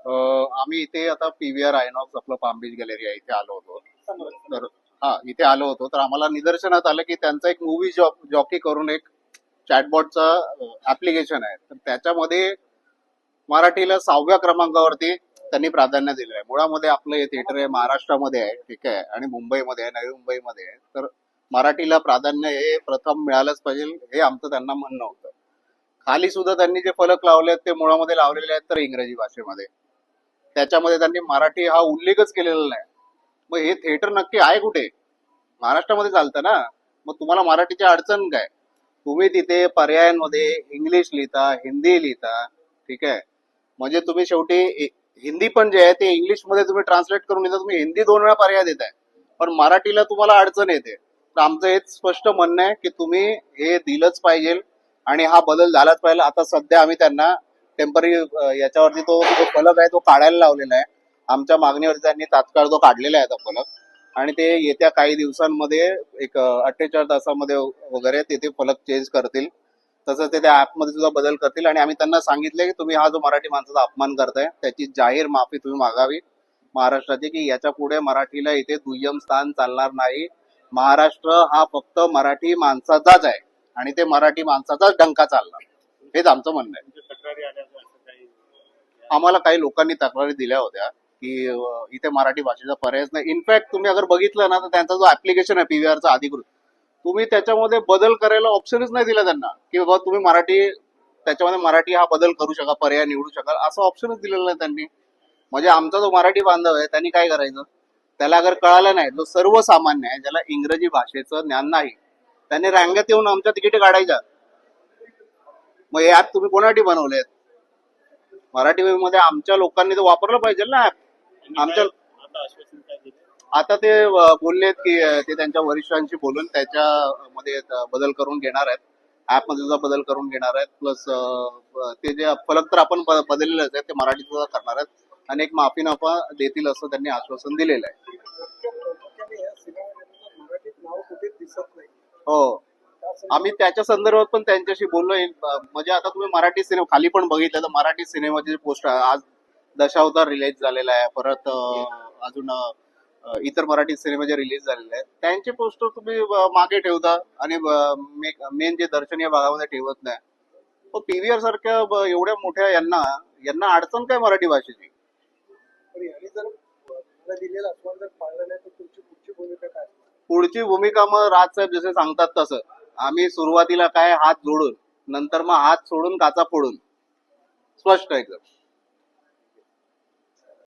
आम्ही इथे आता पीव्हीआर आयनॉक्स आपलं पाम बीच गॅलरी आहे इथे आलो होतो. तर इथे आलो होतो तर आम्हाला निदर्शनात आलं की त्यांचा एक मूवी जॉकी करून एक चॅटबॉटचा ऍप्लिकेशन आहे. तर त्याच्यामध्ये मराठीला 6व्या क्रमांकावरती त्यांनी प्राधान्य दिलेलं आहे. मुळामध्ये आपलं हे थिएटर आहे महाराष्ट्रामध्ये आहे, ठीक आहे, आणि मुंबईमध्ये आहे, नवी मुंबईमध्ये आहे. तर मराठीला प्राधान्य हे प्रथम मिळालंच पाहिजे हे आमचं त्यांना म्हणणं होतं. खाली सुद्धा त्यांनी जे फलक लावले आहेत ते मुळामध्ये लावलेले आहेत तर इंग्रजी भाषेमध्ये. त्याच्यामध्ये त्यांनी मराठी हा उल्लेखच केलेला नाही. मग हे थिएटर नक्की आहे कुठे? महाराष्ट्रामध्ये चालतं ना. मग तुम्हाला मराठीची अडचण काय? तुम्ही तिथे पर्यायांमध्ये इंग्लिश लिहिता, हिंदी लिहिता, ठीक आहे. म्हणजे तुम्ही शेवटी हिंदी पण जे आहे ते इंग्लिश मध्ये तुम्ही ट्रान्सलेट करून लिहिता, तुम्ही हिंदी 2 वेळा पर्याय देताय, पण मराठीला तुम्हाला अडचण येते. तर आमचं हेच स्पष्ट म्हणणं आहे की तुम्ही हे दिलंच पाहिजे आणि हा बदल झालाच पाहिजे. आता सध्या आम्ही त्यांना टेम्पररी याच्यावरती तो जो फलक आहे तो काढायला लावलेला आहे. आमच्या मागणीवरती त्यांनी तात्काळ तो काढलेला आहे तो फलक, आणि ते येत्या काही दिवसांमध्ये एक 48 तासामध्ये वगैरे ते फलक चेंज करतील. तसंच ते त्या ऍपमध्ये सुद्धा बदल करतील आणि आम्ही त्यांना सांगितले की तुम्ही हा जो मराठी माणसाचा अपमान करताय त्याची जाहीर माफी तुम्ही मागावी महाराष्ट्राची, की याच्या पुढे मराठीला इथे दुय्यम स्थान चालणार नाही. महाराष्ट्र हा फक्त मराठी माणसाचाच आहे आणि ते मराठी माणसाचाच डंका चालणार, हेच आमचं म्हणणं आहे. आम्हाला काही लोकांनी तक्रारी दिल्या होत्या की इथे मराठी भाषेचा पर्यायच नाही. इनफॅक्ट तुम्ही अगर बघितलं ना तर त्यांचा जो ऍप्लिकेशन आहे पीव्हीआरचा अधिकृत, तुम्ही त्याच्यामध्ये बदल करायला ऑप्शनच नाही दिला त्यांना की बाबा तुम्ही मराठी त्याच्यामध्ये मराठी हा बदल करू शका, पर्याय निवडू शकाल, असं ऑप्शनच दिलेलं नाही त्यांनी. म्हणजे आमचा जो मराठी बांधव आहे त्यांनी काय करायचं? त्याला अगर कळालं नाही, जो सर्वसामान्य आहे ज्याला इंग्रजी भाषेचं ज्ञान नाही, त्यांनी रांगेत येऊन आमच्या तिकीट काढायच्या. मग हे ऍप तुम्ही कोणासाठी बनवलेत? मराठी मध्ये आमच्या लोकांनी तर वापरलं पाहिजे ना ऍप. आमच्या आता ते बोललेत की ते त्यांच्या वरिष्ठांशी बोलून त्याच्यामध्ये बदल करून घेणार आहेत, ऍप मध्ये सुद्धा बदल करून घेणार आहेत. प्लस ते जे फलक तर आपण बदललेलेच आहेत ते मराठीत सुद्धा करणार आहेत आणि एक माफीनामा देतील असं त्यांनी आश्वासन दिलेलं आहे. हो, आम्ही त्याच्या संदर्भात पण त्यांच्याशी बोललोय. म्हणजे आता तुम्ही मराठी सिनेमा खाली पण बघितलं तर मराठी सिनेमाचे पोस्ट आज दशावतार रिलीज झालेला आहे. परत अजून इतर मराठी सिनेमे जे रिलीज झालेले आहेत त्यांचे पोस्टर तुम्ही मागे ठेवता आणि मेन जे दर्शनीय भागामध्ये ठेवत नाही. तो पीव्हीआर सारख्या एवढ्या मोठ्या यांना यांना अडचण काय मराठी भाषेची? पुढची भूमिका मग राजसाहेब जसे सांगतात तसं आम्ही सुरुवातीला काय हात जोडून, नंतर मग हात सोडून काचा फोडून, स्पष्ट एकदम.